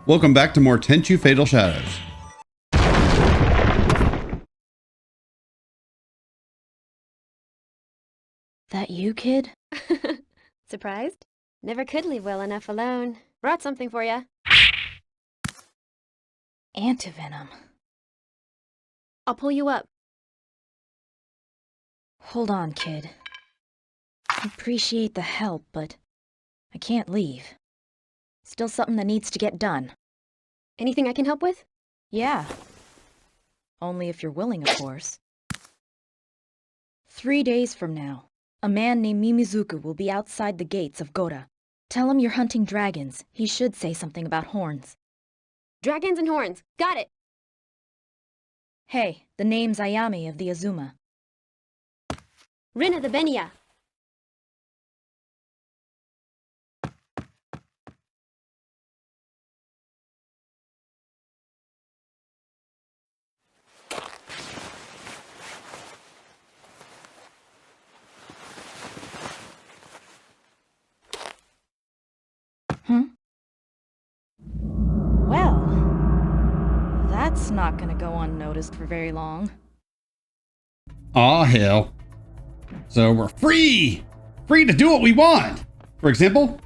Welcome back to more Tenchu Fatal Shadows. That you, kid? Surprised? Never could leave well enough alone. Brought something for ya. Antivenom. I'll pull you up. Hold on, kid. I appreciate the help, but I can't leave. Still something that needs to get done. Anything I can help with? Yeah. Only if you're willing, of course. 3 days from now, a man named Mimizuku will be outside the gates of Gora. Tell him you're hunting dragons. He should say something about horns. Dragons and horns. Got it. Hey, the name's Ayame of the Azuma. Rin of the Benia. Well, that's not gonna go unnoticed for very long. Aw, hell. So we're free! Free to do what we want! For example,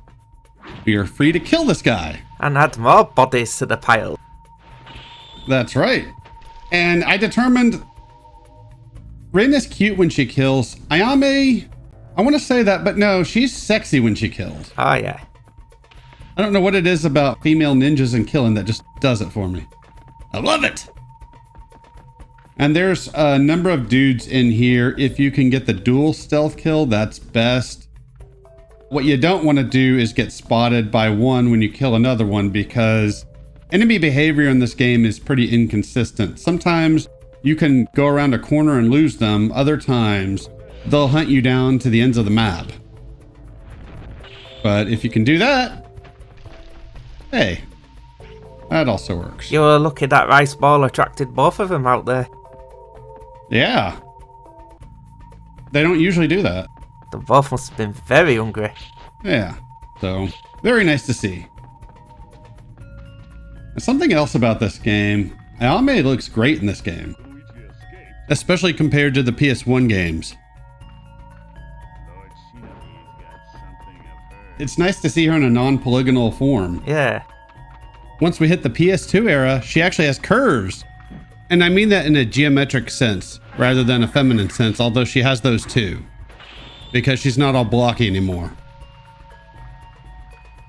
we are free to kill this guy. And add more bodies to the pile. That's right. And I determined Rin is cute when she kills. Ayame, I want to say that, but no, she's sexy when she kills. Oh yeah. I don't know what it is about female ninjas and killing that just does it for me. I love it! And there's a number of dudes in here. If you can get the dual stealth kill, that's best. What you don't want to do is get spotted by one when you kill another one, because enemy behavior in this game is pretty inconsistent. Sometimes you can go around a corner and lose them. Other times they'll hunt you down to the ends of the map. But if you can do that, hey, that also works. You were lucky that rice ball attracted both of them out there. Yeah. They don't usually do that. They both must have been very hungry. Yeah. So, very nice to see. Something else about this game, Ayame looks great in this game. Especially compared to the PS1 games. It's nice to see her in a non-polygonal form. Yeah. Once we hit the PS2 era, she actually has curves. And I mean that in a geometric sense, rather than a feminine sense, although she has those too. Because she's not all blocky anymore.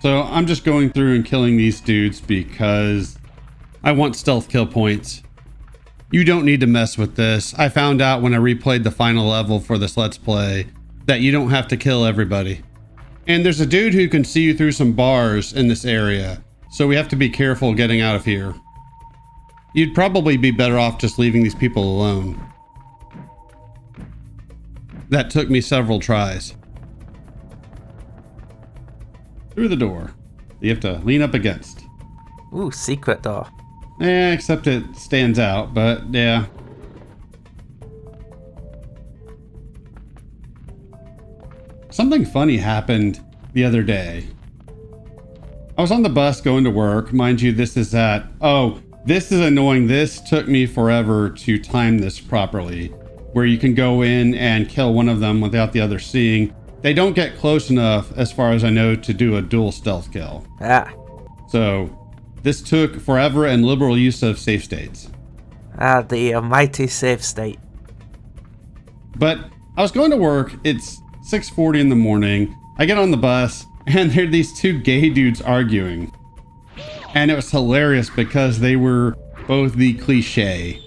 So I'm just going through and killing these dudes because I want stealth kill points. You don't need to mess with this. I found out when I replayed the final level for this Let's Play that you don't have to kill everybody. And there's a dude who can see you through some bars in this area, so we have to be careful getting out of here. You'd probably be better off just leaving these people alone. That took me several tries. Through the door. You have to lean up against. Ooh, secret door. Except it stands out, but yeah. Something funny happened the other day. I was on the bus going to work. Mind you, this is at... Oh, this is annoying. This took me forever to time this properly. Where you can go in and kill one of them without the other seeing. They don't get close enough, as far as I know, to do a dual stealth kill. Ah. So, this took forever and liberal use of save states. Ah, the almighty save state. But I was going to work. It's 6:40 in the morning. I get on the bus, and there are these two gay dudes arguing. And it was hilarious because they were both the cliche.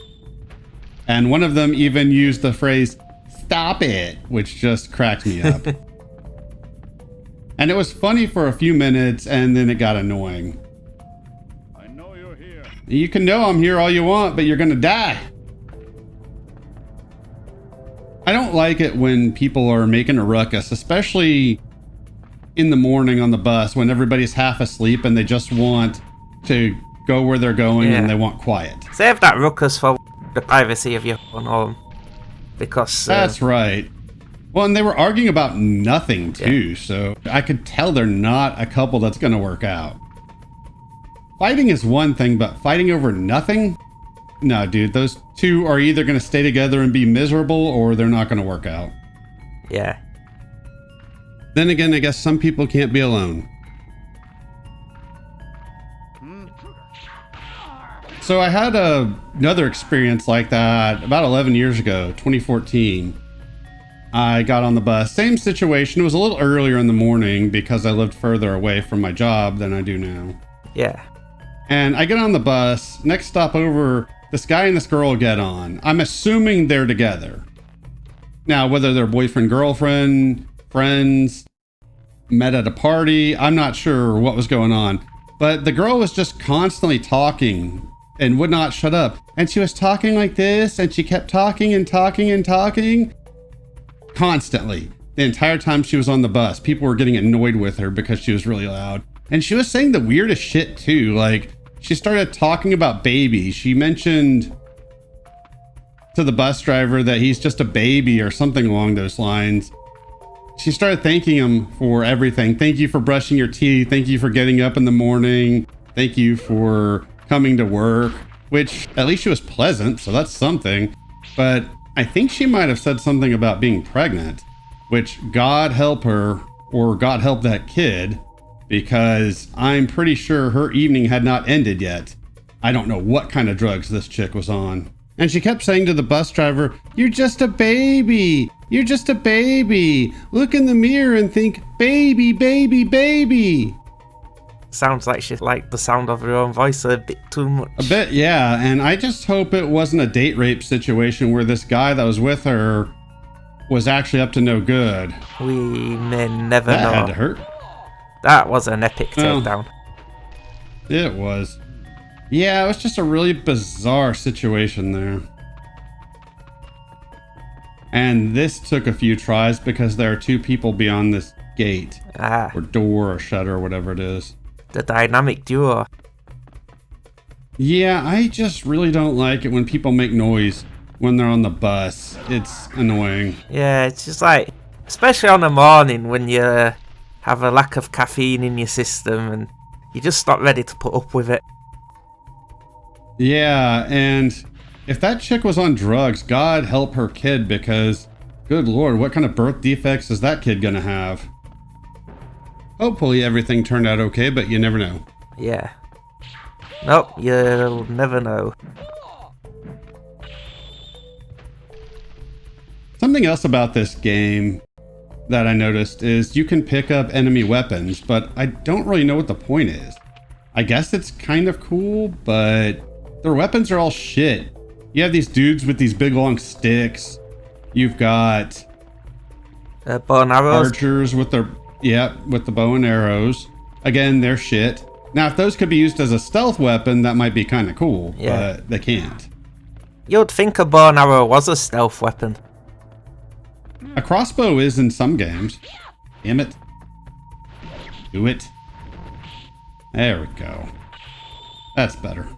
And one of them even used the phrase, "Stop it," which just cracked me up. And it was funny for a few minutes, and then it got annoying. I know you're here. You can know I'm here all you want, but you're gonna die. I don't like it when people are making a ruckus, especially in the morning on the bus when everybody's half asleep and they just want to go where they're going and they want quiet. Save that ruckus for the privacy of your own home. Because... That's right. Well, and they were arguing about nothing too, so I could tell they're not a couple that's going to work out. fighting is one thing, but fighting over nothing? No, dude, those two are either going to stay together and be miserable or they're not going to work out. Yeah. Then again, I guess some people can't be alone. So I had another experience like that about 11 years ago, 2014. I got on the bus. Same situation. It was a little earlier in the morning because I lived further away from my job than I do now. Yeah. And I get on the bus. Next stop over, this guy and this girl get on. I'm assuming they're together. Now, whether they're boyfriend, girlfriend, friends, met at a party, I'm not sure what was going on. But the girl was just constantly talking and would not shut up. And she was talking like this, and she kept talking and talking and talking. Constantly. The entire time she was on the bus, people were getting annoyed with her because she was really loud. And she was saying the weirdest shit too. Like, she started talking about babies. She mentioned to the bus driver that he's just a baby or something along those lines. She started thanking him for everything. Thank you for brushing your teeth. Thank you for getting up in the morning. Thank you for coming to work, which at least she was pleasant, so that's something. But I think she might have said something about being pregnant, which God help her, or God help that kid, because I'm pretty sure her evening had not ended yet. I don't know what kind of drugs this chick was on. And she kept saying to the bus driver, "You're just a baby. You're just a baby. Look in the mirror and think, baby, baby, baby." Sounds like she liked the sound of her own voice a bit too much. A bit, yeah. And I just hope it wasn't a date rape situation where this guy that was with her was actually up to no good. We may never That know. had to hurt. That was an epic Well, takedown. It was. Yeah, it was just a really bizarre situation there. And this took a few tries because there are two people beyond this gate, Ah, or door, or shutter, or whatever it is. the dynamic duo. Yeah, I just really don't like it when people make noise when they're on the bus. It's annoying. Yeah, it's just like, especially on a morning when you have a lack of caffeine in your system and you're just not ready to put up with it. Yeah, and if that chick was on drugs, God help her kid, because good Lord, what kind of birth defects is that kid gonna have? Hopefully everything turned out okay, but you never know. Yeah. Nope, you'll never know. Something else about this game that I noticed is you can pick up enemy weapons, but I don't really know what the point is. I guess it's kind of cool, but their weapons are all shit. You have these dudes with these big long sticks. You've got Bow and arrows. archers with their, with the bow and arrows. Again, they're shit. Now, if those could be used as a stealth weapon, that might be kind of cool, Yeah. but they can't. You'd think a bow and arrow was a stealth weapon. A crossbow is in some games. Damn it. Do it. There we go. That's better.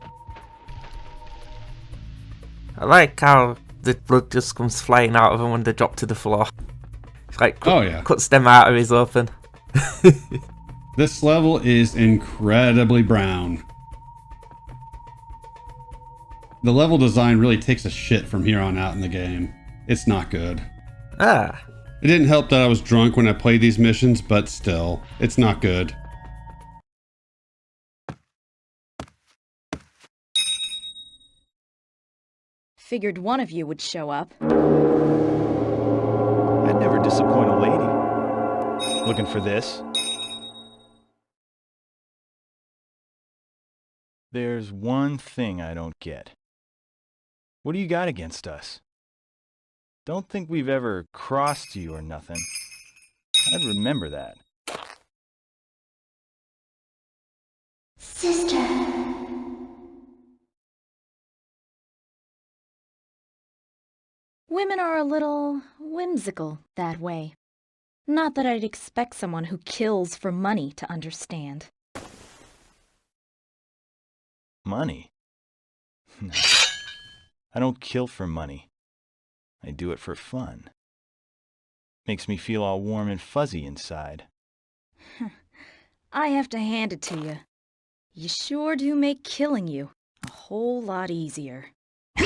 I like how the blood just comes flying out of them when they drop to the floor. It's like Oh, yeah. cuts them arteries open. This level is incredibly brown. The level design really takes a shit from here on out in the game. It's not good. Ah, It didn't help that I was drunk when I played these missions, but still, it's not good. Figured one of you would show up. I'd never disappoint a lady. Looking for this? There's one thing I don't get. What do you got against us? Don't think we've ever crossed you or nothing. I'd remember that. Sister. Women are a little whimsical that way. Not that I'd expect someone who kills for money to understand. Money? No. I don't kill for money. I do it for fun. Makes me feel all warm and fuzzy inside. I have to hand it to you. You sure do make killing you a whole lot easier. I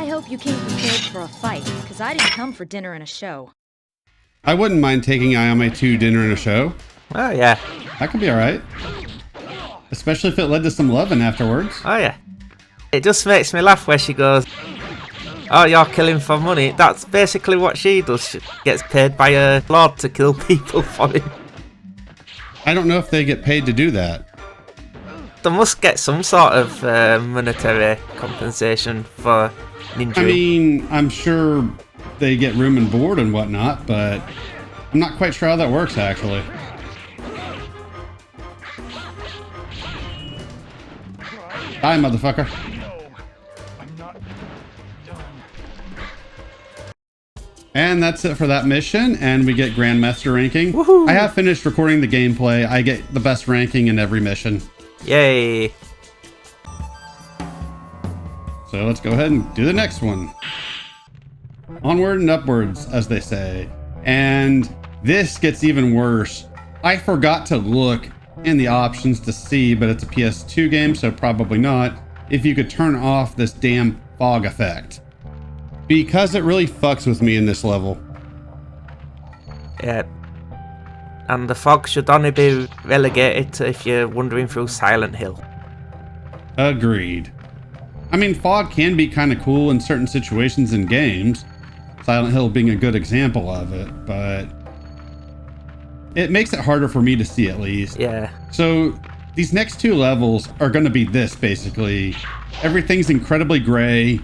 hope you came prepared for a fight, because I didn't come for dinner and a show. I wouldn't mind taking Ayame to dinner and a show. Oh, yeah. That could be alright. Especially if it led to some loving afterwards. Oh, yeah. It just makes me laugh where she goes, oh, you're killing for money. That's basically what she does. She gets paid by her lord to kill people for him. I don't know if they get paid to do that. They must get some sort of monetary compensation for ninja. I mean, I'm sure they get room and board and whatnot, but I'm not quite sure how that works, actually. Die, motherfucker. And that's it for that mission, and we get Grandmaster ranking. Woohoo! I have finished recording the gameplay. I get the best ranking in every mission. Yay! So let's go ahead and do the next one. Onward and upwards, as they say. And this gets even worse. I forgot to look in the options to see, but it's a PS2 game, so probably not, if you could turn off this damn fog effect. Because it really fucks with me in this level. Yeah. And the fog should only be relegated to if you're wandering through Silent Hill. Agreed. I mean, fog can be kind of cool in certain situations in games, Silent Hill being a good example of it, but it makes it harder for me to see, at least. Yeah. So these next two levels are going to be this, basically. Everything's incredibly gray.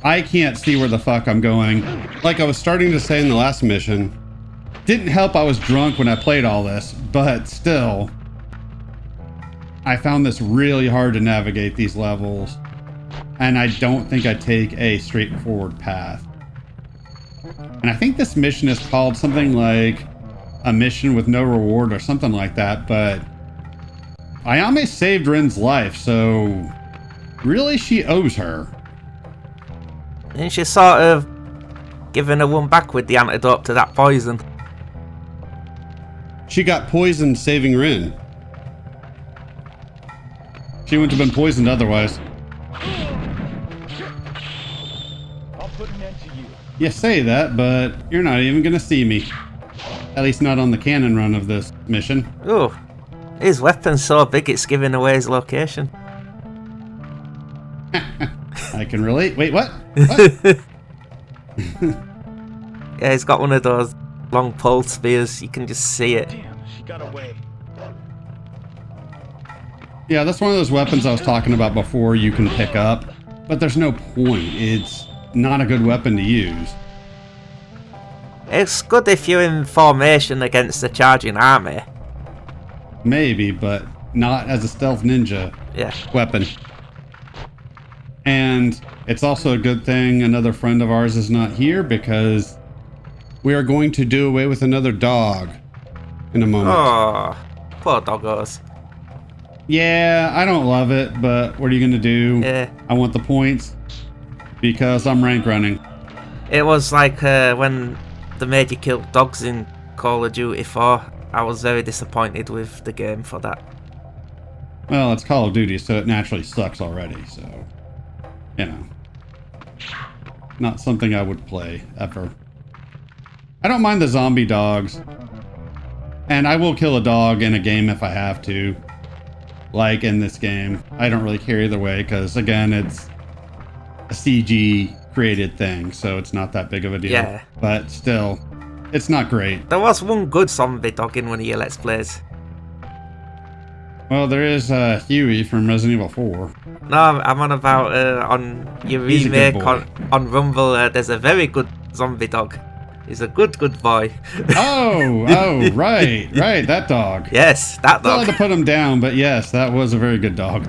I can't see where the fuck I'm going. Like I was starting to say in the last mission, didn't help I was drunk when I played all this, but still, I found this really hard to navigate these levels, and I don't think I take a straightforward path. And I think this mission is called something like a mission with no reward or something like that, but Ayame saved Rin's life, so really she owes her. And she's sort of giving her one back with the antidote to that poison. She got poisoned saving Rin. She wouldn't have been poisoned otherwise. I'll put an end to you. You say that, but you're not even gonna see me. At least not on the canon run of this mission. Ooh, his weapon's so big it's giving away his location. I can relate. Wait, what? What? Yeah, he's got one of those long pole spears. You can just see it. Damn, she got away. Yeah, that's one of those weapons I was talking about before you can pick up, but there's no point. It's not a good weapon to use. It's good if you're in formation against the charging army. Maybe, but not as a stealth ninja Yeah. weapon. And it's also a good thing another friend of ours is not here, because we are going to do away with another dog in a moment. Oh, poor doggos. Yeah, I don't love it, but what are you going to do? Yeah. I want the points because I'm rank running. It was like when they made you kill dogs in Call of Duty 4. I was very disappointed with the game for that. Well, it's Call of Duty, so it naturally sucks already, so, you know. Not something I would play, ever. I don't mind the zombie dogs. And I will kill a dog in a game if I have to. Like in this game. I don't really care either way, because, again, it's a CG created thing, so it's not that big of a deal. Yeah. But still, it's not great. There was one good zombie dog in one of your Let's Plays. Well, there is Huey from Resident Evil 4. No, I'm on about on your He's a good remake boy. on Rumble. There's a very good zombie dog. He's a good boy. Oh, right, that dog. Yes, that Still had dog. to put him down, but yes, that was a very good dog.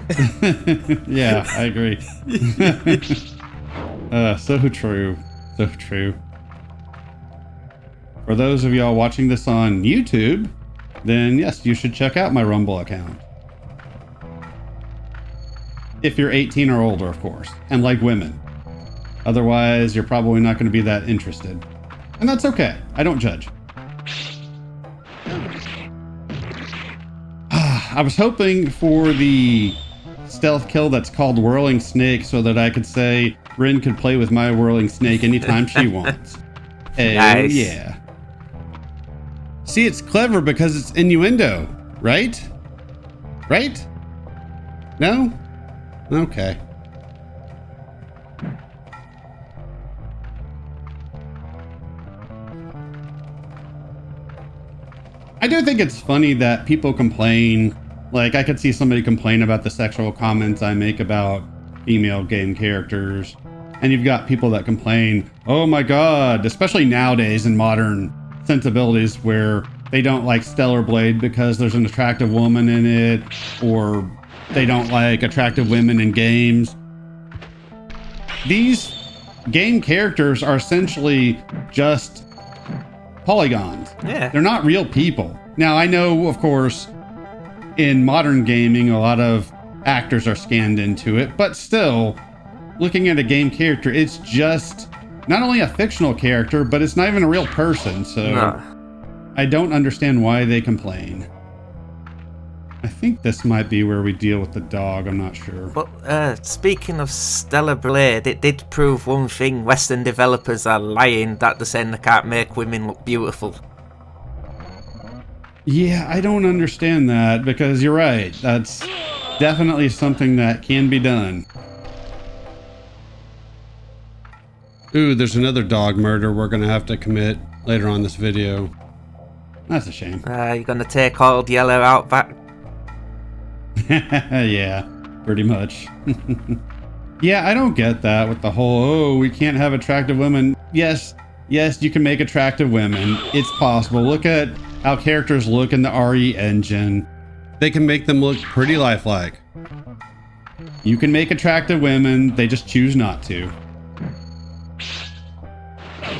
Yeah, I agree. So true. So true. For those of y'all watching this on YouTube, then yes, you should check out my Rumble account. If you're 18 or older, of course, and like women. Otherwise, you're probably not going to be that interested. And that's okay. I don't judge. I was hoping for the stealth kill that's called Whirling Snake so that I could say Rin could play with my Whirling Snake anytime she wants. Hey, Nice. yeah. See, it's clever because it's innuendo, right? Right? No? Okay. I do think it's funny that people complain. Like, I could see somebody complain about the sexual comments I make about female game characters. And you've got people that complain, oh my god, especially nowadays in modern sensibilities where they don't like Stellar Blade because there's an attractive woman in it, or they don't like attractive women in games. These game characters are essentially just polygons. Yeah. They're not real people. Now, I know, of course, in modern gaming, a lot of actors are scanned into it, but still, looking at a game character, it's just not only a fictional character, but it's not even a real person, so No. I don't understand why they complain. I think this might be where we deal with the dog, I'm not sure. But speaking of Stellar Blade, it did prove one thing: Western developers are lying that they're saying they can't make women look beautiful. Yeah, I don't understand that, because you're right. That's definitely something that can be done. Ooh, there's another dog murder we're gonna have to commit later on this video. That's a shame. You're gonna take old Yellow out back? Yeah, pretty much. Yeah, I don't get that with the whole, oh, we can't have attractive women. Yes, you can make attractive women. It's possible. Look at how characters look in the RE engine. They can make them look pretty lifelike. You can make attractive women, they just choose not to.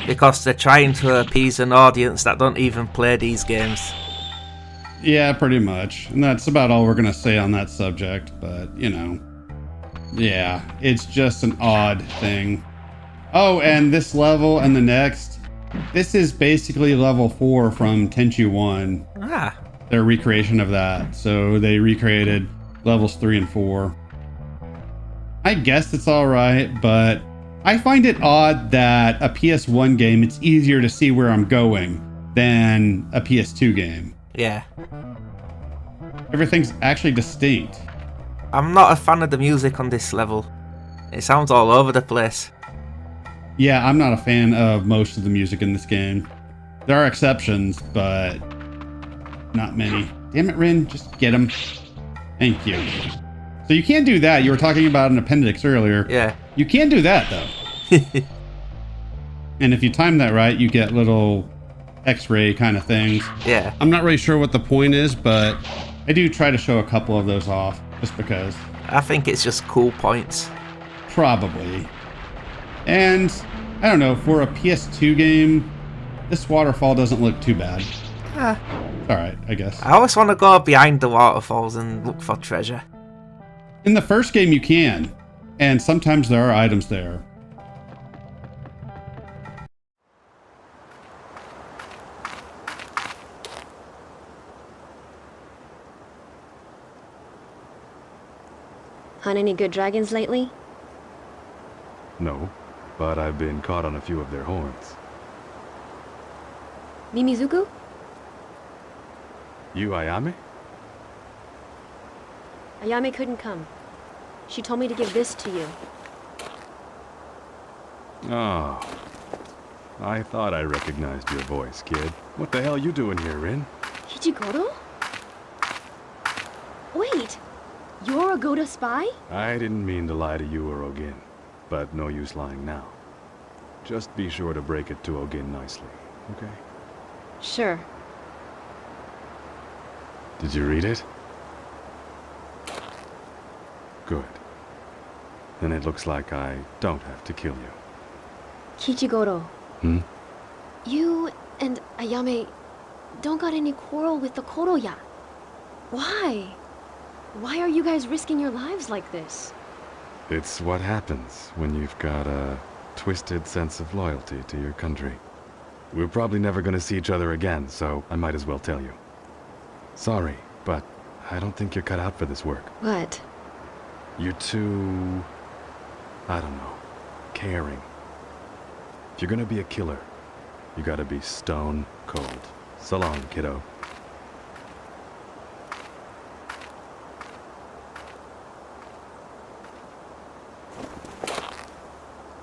Because they're trying to appease an audience that don't even play these games. Yeah, pretty much. And that's about all we're going to say on that subject. But, you know, yeah, it's just an odd thing. Oh, and this level and the next, this is basically level 4 from Tenchu 1. Ah, Their recreation of that. So they recreated levels 3 and 4. I guess it's all right, but I find it odd that a PS1 game, it's easier to see where I'm going than a PS2 game. yeah. Everything's actually distinct. I'm not a fan of the music on this level. It sounds all over the place. Yeah, I'm not a fan of most of the music in this game. There are exceptions, but not many. Damn it, Rin, just get him. Thank you. So you can't do that. You were talking about an appendix earlier. Yeah. You can do that, though. And if you time that right, you get little X-ray kind of things. Yeah. I'm not really sure what the point is, but I do try to show a couple of those off, just because. I think it's just cool points. Probably. And, I don't know, for a PS2 game, this waterfall doesn't look too bad. Ah. Alright, I guess. I always want to go behind the waterfalls and look for treasure. In the first game you can, and sometimes there are items there. Hunt any good dragons lately? No, but I've been caught on a few of their horns. Mimizuku? You Ayame? Ayame couldn't come. She told me to give this to you. Oh. I thought I recognized your voice, kid. What the hell you doing here, Rin? Kichigoro? Wait! You're a Goda spy? I didn't mean to lie to you or Ogin, but no use lying now. Just be sure to break it to Ogin nicely, okay? Sure. Did you read it? Good. Then it looks like I don't have to kill you. Kichigoro, Hmm? you and Ayame don't got any quarrel with the Koroya. Why? Why are you guys risking your lives like this? It's what happens when you've got a twisted sense of loyalty to your country. We're probably never gonna see each other again, so I might as well tell you. Sorry, but I don't think you're cut out for this work. What? You're too... I don't know. Caring. If you're gonna be a killer, you gotta be stone cold. So long, kiddo.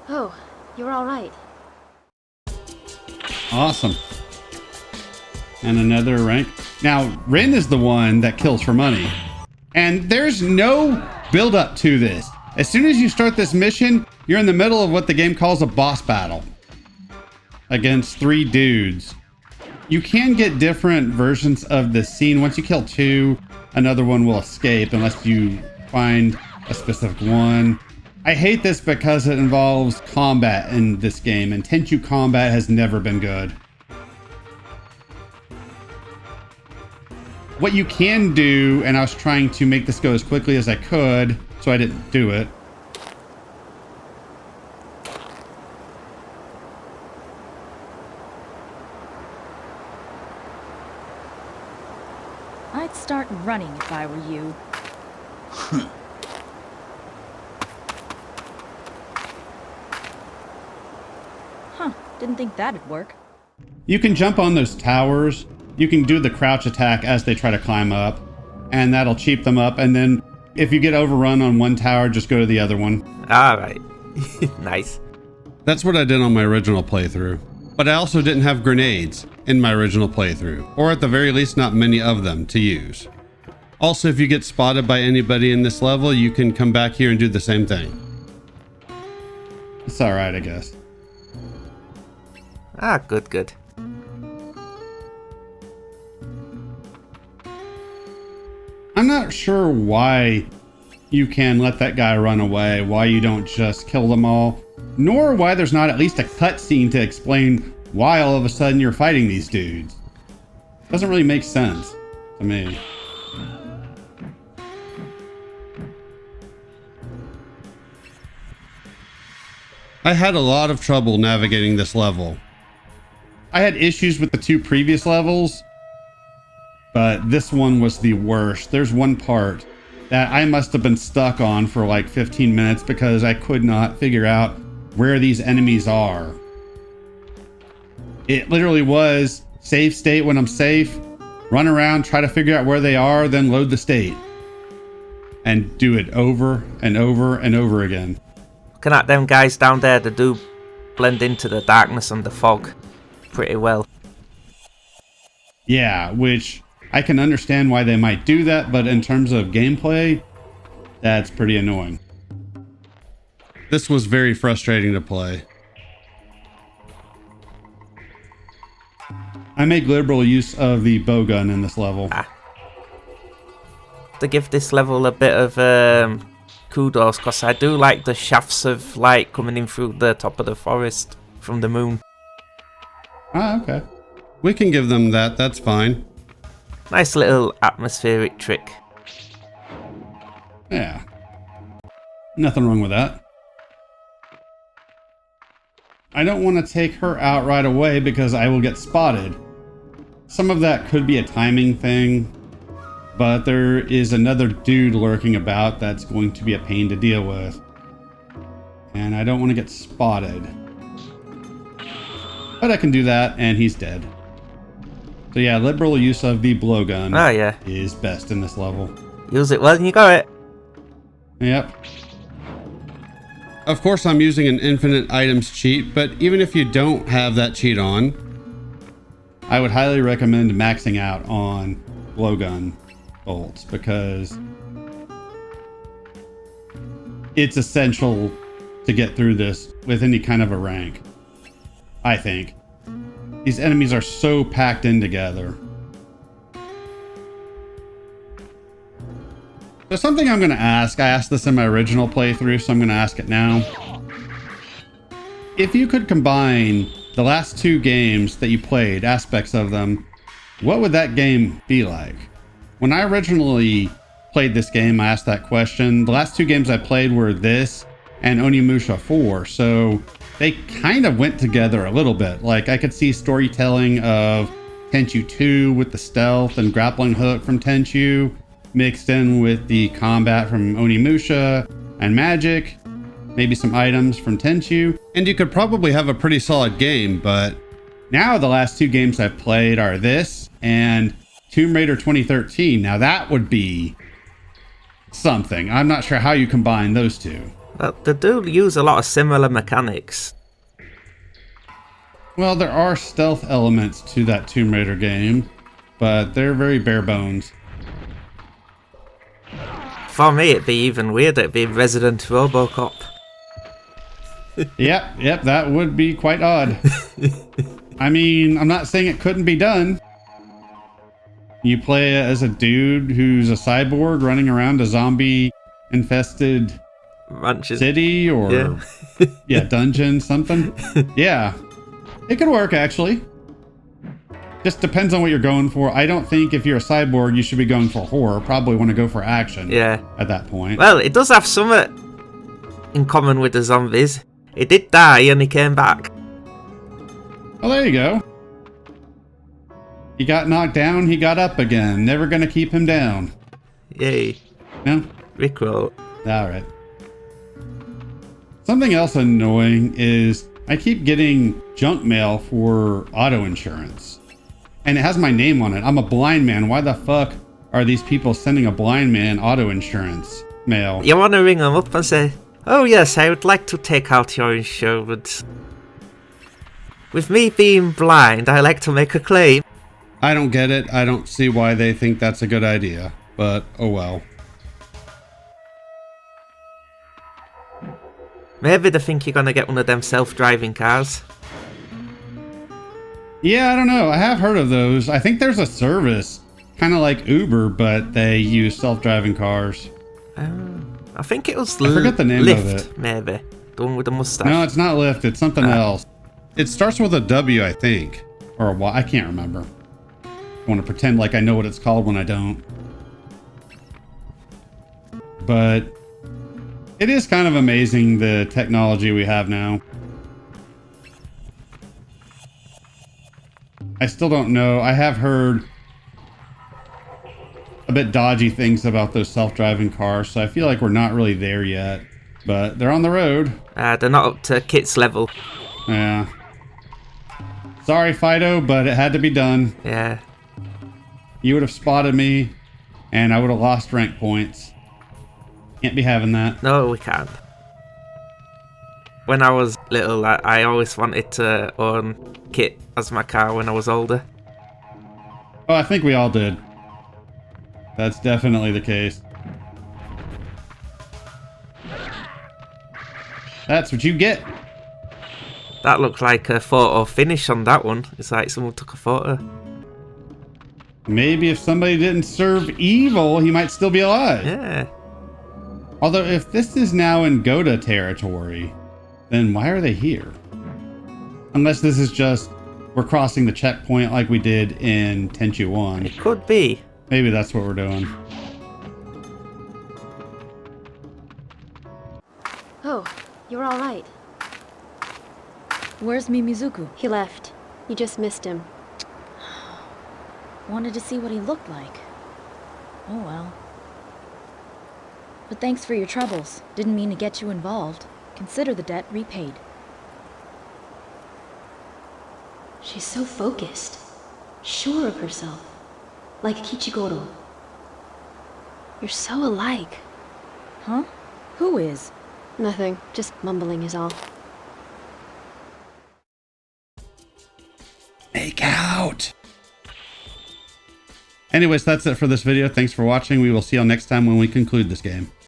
Oh, you're all right. Awesome. And another rank. Now, Rin is the one that kills for money. And there's no build up to this. As soon as you start this mission, you're in the middle of what the game calls a boss battle against 3 dudes. You can get different versions of the scene. Once you kill 2, another one will escape unless you find a specific one. I hate this because it involves combat in this game, and Tenchu combat has never been good. What you can do, and I was trying to make this go as quickly as I could, so I didn't do it. I'd start running if I were you. Huh, didn't think that'd work. You can jump on those towers. You can do the crouch attack as they try to climb up, and that'll cheap them up. And then if you get overrun on one tower, just go to the other one. Alright. Nice. That's what I did on my original playthrough. But I also didn't have grenades in my original playthrough, or at the very least not many of them to use. Also, if you get spotted by anybody in this level, you can come back here and do the same thing. It's alright, I guess. Ah, good. I'm not sure why you can let that guy run away, why you don't just kill them all, nor why there's not at least a cutscene to explain why all of a sudden you're fighting these dudes. Doesn't really make sense to me. I had a lot of trouble navigating this level. I had issues with the 2 previous levels, but this one was the worst. There's one part that I must have been stuck on for like 15 minutes because I could not figure out where these enemies are. It literally was save state when I'm safe, run around, try to figure out where they are, then load the state. And do it over and over and over again. Looking at them guys down there, they do blend into the darkness and the fog pretty well. Yeah, which I can understand why they might do that, but in terms of gameplay, that's pretty annoying. This was very frustrating to play. I make liberal use of the bowgun in this level. To give this level a bit of kudos, because I do like the shafts of light coming in through the top of the forest from the moon. Ah, okay. We can give them that, that's fine. Nice little atmospheric trick. Yeah. Nothing wrong with that. I don't want to take her out right away because I will get spotted. Some of that could be a timing thing, but there is another dude lurking about that's going to be a pain to deal with. And I don't want to get spotted. But I can do that, and he's dead. So yeah, liberal use of the blowgun is best in this level. Use it well and you got it. Yep. Of course I'm using an infinite items cheat, but even if you don't have that cheat on, I would highly recommend maxing out on blowgun bolts because it's essential to get through this with any kind of a rank, I think. These enemies are so packed in together. There's something I'm going to ask. I asked this in my original playthrough, so I'm going to ask it now. If you could combine the last 2 games that you played, aspects of them, what would that game be like? When I originally played this game, I asked that question. The last 2 games I played were this and Onimusha 4. So they kind of went together a little bit. Like I could see storytelling of Tenchu 2 with the stealth and grappling hook from Tenchu mixed in with the combat from Onimusha and magic, maybe some items from Tenchu, and you could probably have a pretty solid game. But now the last 2 games I've played are this and Tomb Raider 2013. Now that would be something. I'm not sure how you combine those two. Well, they do use a lot of similar mechanics. Well, there are stealth elements to that Tomb Raider game, but they're very bare bones. For me, it'd be even weirder. It'd be Resident Robocop. Yep, that would be quite odd. I mean, I'm not saying it couldn't be done. You play as a dude who's a cyborg running around a zombie-infested Ranches. city or dungeon, something. Yeah, it could work, actually. Just depends on what you're going for. I don't think if you're a cyborg, you should be going for horror. Probably want to go for action at that point. Well, it does have something in common with the zombies. He did die and he came back. Well, there you go. He got knocked down, he got up again. Never gonna keep him down. Yay. No? Rickroll. Alright. Something else annoying is I keep getting junk mail for auto insurance. And it has my name on it. I'm a blind man. Why the fuck are these people sending a blind man auto insurance mail? You want to ring them up and say, "Oh yes, I would like to take out your insurance. With me being blind, I like to make a claim." I don't get it. I don't see why they think that's a good idea. But, oh well. Maybe they think you're going to get one of them self-driving cars. Yeah, I don't know. I have heard of those. I think there's a service, kind of like Uber, but they use self-driving cars. I think it was I forget the name Lyft, of it. maybe. The one with the mustache. No, it's not Lyft. It's something else. It starts with a W, I think. Or a Y. I can't remember. I want to pretend like I know what it's called when I don't. But it is kind of amazing the technology we have now. I still don't know. I have heard a bit dodgy things about those self-driving cars, so I feel like we're not really there yet. But they're on the road. They're not up to Kit's level. Yeah. Sorry, Fido, but it had to be done. Yeah. You would have spotted me, and I would have lost rank points. Can't be having that. No, we can't. When I was little, I always wanted to own Kit as my car when I was older. Oh, I think we all did. That's definitely the case. That's what you get. That looked like a photo finish on that one. It's like someone took a photo. Maybe if somebody didn't serve evil, he might still be alive. Yeah. Although if this is now in Goda territory, then why are they here? Unless this is just, we're crossing the checkpoint like we did in Tenchu 1. It could be. Maybe that's what we're doing. Oh, you're all right. Where's Mimizuku? He left. You just missed him. Wanted to see what he looked like. Oh well. But thanks for your troubles. Didn't mean to get you involved. Consider the debt repaid. She's so focused. Sure of herself. Like Kichigoro. You're so alike. Huh? Who is? Nothing. Just mumbling is all. Make out! Anyways, that's it for this video. Thanks for watching. We will see you all next time when we conclude this game.